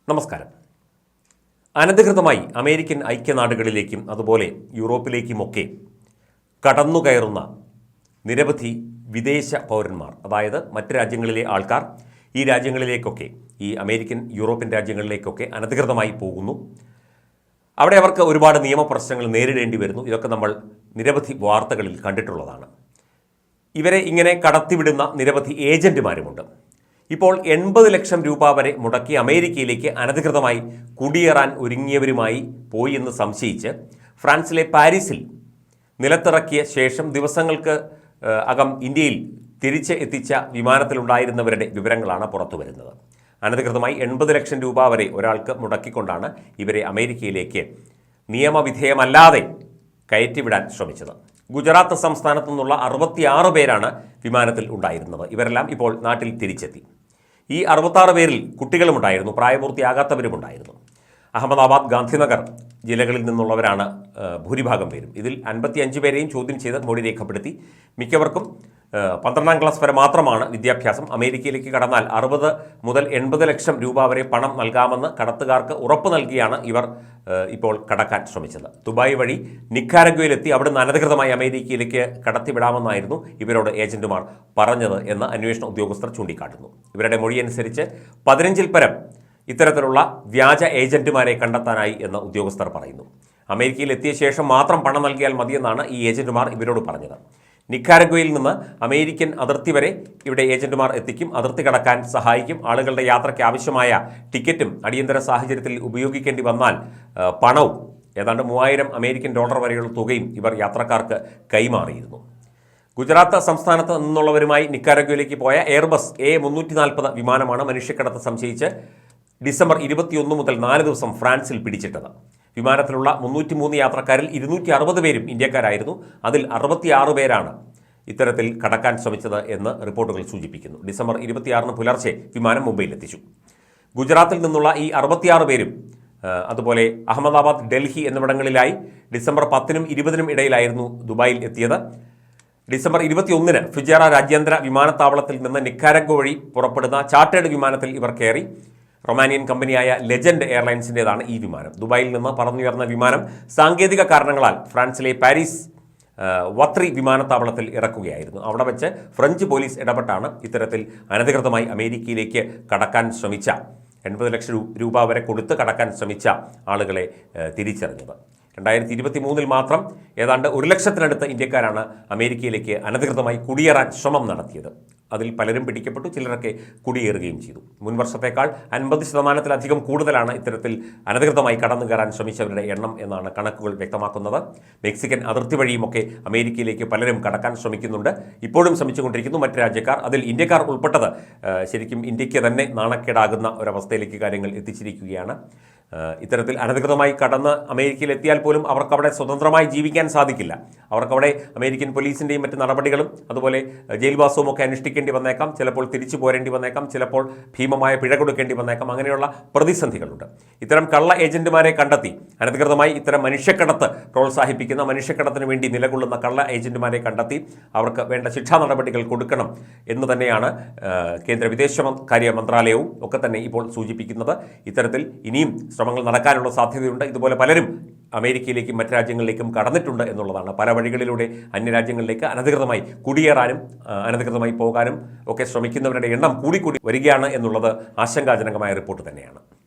നമസ്കാരം. അനധികൃതമായി അമേരിക്കൻ ഐക്യനാടുകളിലേക്കും അതുപോലെ യൂറോപ്പിലേക്കുമൊക്കെ കടന്നുകയറുന്ന നിരവധി വിദേശ പൗരന്മാർ, അതായത് മറ്റ് രാജ്യങ്ങളിലെ ആൾക്കാർ ഈ രാജ്യങ്ങളിലേക്കൊക്കെ, ഈ അമേരിക്കൻ യൂറോപ്യൻ രാജ്യങ്ങളിലേക്കൊക്കെ അനധികൃതമായി പോകുന്നു. അവിടെ അവർക്ക് ഒരുപാട് നിയമപ്രശ്നങ്ങൾ നേരിടേണ്ടി വരുന്നു. ഇതൊക്കെ നമ്മൾ നിരവധി വാർത്തകളിൽ കണ്ടിട്ടുള്ളതാണ്. ഇവരെ ഇങ്ങനെ കടത്തിവിടുന്ന നിരവധി ഏജന്റുമാരുമുണ്ട്. ഇപ്പോൾ 80 ലക്ഷം രൂപ വരെ മുടക്കി അമേരിക്കയിലേക്ക് അനധികൃതമായി കുടിയേറാൻ ഒരുങ്ങിയവരുമായി പോയി എന്ന് സംശയിച്ച് ഫ്രാൻസിലെ പാരീസിൽ നിലത്തിറക്കിയ ശേഷം ദിവസങ്ങൾക്ക് അകം ഇന്ത്യയിൽ തിരിച്ച് എത്തിച്ച വിമാനത്തിലുണ്ടായിരുന്നവരുടെ വിവരങ്ങളാണ് പുറത്തു വരുന്നത്. അനധികൃതമായി 80 ലക്ഷം രൂപ വരെ ഒരാൾക്ക് മുടക്കിക്കൊണ്ടാണ് ഇവരെ അമേരിക്കയിലേക്ക് നിയമവിധേയമല്ലാതെ കയറ്റിവിടാൻ ശ്രമിച്ചത്. ഗുജറാത്ത് സംസ്ഥാനത്തു നിന്നുള്ള 66 പേരാണ് വിമാനത്തിൽ ഉണ്ടായിരുന്നത്. ഇവരെല്ലാം ഇപ്പോൾ നാട്ടിൽ തിരിച്ചെത്തി. ഈ 66 പേരിൽ കുട്ടികളുമുണ്ടായിരുന്നു, പ്രായപൂർത്തിയാകാത്തവരുമുണ്ടായിരുന്നു. അഹമ്മദാബാദ്, ഗാന്ധിനഗർ ജില്ലകളിൽ നിന്നുള്ളവരാണ് ഭൂരിഭാഗം പേരും. ഇതിൽ 55 പേരെയും ചോദ്യം ചെയ്ത് മൊഴി രേഖപ്പെടുത്തി. മിക്കവർക്കും 12ാം ക്ലാസ് വരെ മാത്രമാണ് വിദ്യാഭ്യാസം. അമേരിക്കയിലേക്ക് കടന്നാൽ 60 മുതൽ 80 ലക്ഷം രൂപ വരെ പണം നൽകാമെന്ന് കടത്തുകാർക്ക് ഉറപ്പ് നൽകിയാണ് ഇവർ ഇപ്പോൾ കടക്കാൻ ശ്രമിച്ചത്. ദുബായ് വഴി നിക്കാരഗ്വയിലെത്തി അവിടുന്ന് അനധികൃതമായി അമേരിക്കയിലേക്ക് കടത്തിവിടാമെന്നായിരുന്നു ഇവരോട് ഏജന്റുമാർ പറഞ്ഞത് എന്ന് അന്വേഷണ ഉദ്യോഗസ്ഥർ ചൂണ്ടിക്കാട്ടുന്നു. ഇവരുടെ മൊഴിയനുസരിച്ച് 15-ൽ പരം ഇത്തരത്തിലുള്ള വ്യാജ ഏജന്റുമാരെ കണ്ടെത്താനായി എന്ന് ഉദ്യോഗസ്ഥർ പറയുന്നു. അമേരിക്കയിൽ എത്തിയ ശേഷം മാത്രം പണം നൽകിയാൽ മതിയെന്നാണ് ഈ ഏജന്റുമാർ ഇവരോട് പറഞ്ഞത്. നിക്കാരഗ്വയിൽ നിന്ന് അമേരിക്കൻ അതിർത്തി വരെ ഇവിടെ ഏജന്റുമാർ എത്തിക്കും, അതിർത്തി കടക്കാൻ സഹായിക്കും. ആളുകളുടെ യാത്രയ്ക്ക് ആവശ്യമായ ടിക്കറ്റും അടിയന്തര സാഹചര്യത്തിൽ ഉപയോഗിക്കേണ്ടി വന്നാൽ പണവും, ഏതാണ്ട് 3000 അമേരിക്കൻ ഡോളർ വരെയുള്ള തുകയും ഇവർ യാത്രക്കാർക്ക് കൈമാറിയിരുന്നു. ഗുജറാത്ത് സംസ്ഥാനത്ത് നിന്നുള്ളവരുമായി നിക്കാരഗ്വയിലേക്ക് പോയ എയർബസ് A340 വിമാനമാണ് മനുഷ്യക്കടത്ത് സംശയിച്ച് ഡിസംബർ 21 മുതൽ 4 ദിവസം ഫ്രാൻസിൽ പിടിച്ചിട്ടത്. വിമാനത്തിലുള്ള 303 യാത്രക്കാരിൽ 260 പേരും ഇന്ത്യക്കാരായിരുന്നു. അതിൽ 66 പേരാണ് ഇത്തരത്തിൽ കടക്കാൻ ശ്രമിച്ചത് എന്ന് റിപ്പോർട്ടുകൾ സൂചിപ്പിക്കുന്നു. ഡിസംബർ 26 പുലർച്ചെ വിമാനം മുംബൈയിലെത്തിച്ചു. ഗുജറാത്തിൽ നിന്നുള്ള ഈ 66 പേരും അതുപോലെ അഹമ്മദാബാദ്, ഡൽഹി എന്നിവിടങ്ങളിലായി ഡിസംബർ 10-നും 20-നും ഇടയിലായിരുന്നു ദുബായിൽ എത്തിയത്. ഡിസംബർ 21-ന് ഫുജേറ രാജ്യാന്തര വിമാനത്താവളത്തിൽ നിന്ന് നിക്കാരഗ്വ വഴി പുറപ്പെടുന്ന ചാർട്ടേഡ് വിമാനത്തിൽ ഇവർ കയറി. റൊമാനിയൻ കമ്പനിയായ ലെജൻഡ് എയർലൈൻസിൻ്റെതാണ് ഈ വിമാനം. ദുബായിൽ നിന്ന് പറന്നുയർന്ന വിമാനം സാങ്കേതിക കാരണങ്ങളാൽ ഫ്രാൻസിലെ പാരീസ് വത്രി വിമാനത്താവളത്തിൽ ഇറക്കുകയായിരുന്നു. അവിടെ വെച്ച് ഫ്രഞ്ച് പോലീസ് ഇടപെട്ടാണ് ഇത്തരത്തിൽ അനധികൃതമായി അമേരിക്കയിലേക്ക് കടക്കാൻ ശ്രമിച്ച 80 ലക്ഷം രൂപ വരെ കൊടുത്ത് കടക്കാൻ ശ്രമിച്ച ആളുകളെ തിരിച്ചറിഞ്ഞത്. 2023-ൽ മാത്രം ഏതാണ്ട് 1 ലക്ഷത്തിനടുത്ത് ഇന്ത്യക്കാരാണ് അമേരിക്കയിലേക്ക് അനധികൃതമായി കുടിയേറാൻ ശ്രമം നടത്തിയത്. അതിൽ പലരും പിടിക്കപ്പെട്ടു, ചിലരൊക്കെ കുടിയേറുകയും ചെയ്തു. മുൻ വർഷത്തേക്കാൾ 50% കൂടുതലാണ് ഇത്തരത്തിൽ അനധികൃതമായി കടന്നു കയറാൻ ശ്രമിച്ചവരുടെ എണ്ണം എന്നാണ് കണക്കുകൾ വ്യക്തമാക്കുന്നത്. മെക്സിക്കൻ അതിർത്തി വഴിയുമൊക്കെ അമേരിക്കയിലേക്ക് പലരും കടക്കാൻ ശ്രമിക്കുന്നുണ്ട്, ഇപ്പോഴും ശ്രമിച്ചുകൊണ്ടിരിക്കുന്നു മറ്റ് രാജ്യക്കാർ. അതിൽ ഇന്ത്യക്കാർ ഉൾപ്പെട്ടത് ശരിക്കും ഇന്ത്യക്ക് തന്നെ നാണക്കേടാകുന്ന ഒരവസ്ഥയിലേക്ക് കാര്യങ്ങൾ എത്തിച്ചിരിക്കുകയാണ്. ഇത്തരത്തിൽ അനധികൃതമായി കടന്ന് അമേരിക്കയിൽ എത്തിയാൽ പോലും അവർക്കവിടെ സ്വതന്ത്രമായി ജീവിക്കാൻ സാധിക്കില്ല. അവർക്കവിടെ അമേരിക്കൻ പോലീസിൻ്റെയും മറ്റ് നടപടികളും അതുപോലെ ജയിൽവാസവും ഒക്കെ അനുഷ്ഠിക്കേണ്ടി വന്നേക്കാം. ചിലപ്പോൾ തിരിച്ചു പോരേണ്ടി വന്നേക്കാം, ചിലപ്പോൾ ഭീമമായ പിഴ കൊടുക്കേണ്ടി വന്നേക്കാം. അങ്ങനെയുള്ള പ്രതിസന്ധികളുണ്ട്. ഇത്തരം കള്ള ഏജന്റുമാരെ കണ്ടെത്തി അനധികൃതമായി ഇത്തരം മനുഷ്യക്കടത്ത് പ്രോത്സാഹിപ്പിക്കുന്ന, മനുഷ്യക്കടത്തിന് വേണ്ടി നിലകൊള്ളുന്ന കള്ള ഏജന്റുമാരെ കണ്ടെത്തി അവർക്ക് വേണ്ട ശിക്ഷാ നടപടികൾ കൊടുക്കണം എന്ന് തന്നെയാണ് കേന്ദ്ര വിദേശകാര്യ മന്ത്രാലയവും ഒക്കെ തന്നെ ഇപ്പോൾ സൂചിപ്പിക്കുന്നത്. ഇത്തരത്തിൽ ഇനിയും ശ്രമങ്ങൾ നടക്കാനുള്ള സാധ്യതയുണ്ട്. ഇതുപോലെ പലരും അമേരിക്കയിലേക്കും മറ്റ് രാജ്യങ്ങളിലേക്കും കടന്നിട്ടുണ്ട് എന്നുള്ളതാണ്. പല വഴികളിലൂടെ അന്യരാജ്യങ്ങളിലേക്ക് അനധികൃതമായി കുടിയേറാനും അനധികൃതമായി പോകാനും ഒക്കെ ശ്രമിക്കുന്നവരുടെ എണ്ണം കൂടിക്കൂടി വരികയാണ് എന്നുള്ളത് ആശങ്കാജനകമായ റിപ്പോർട്ട് തന്നെയാണ്.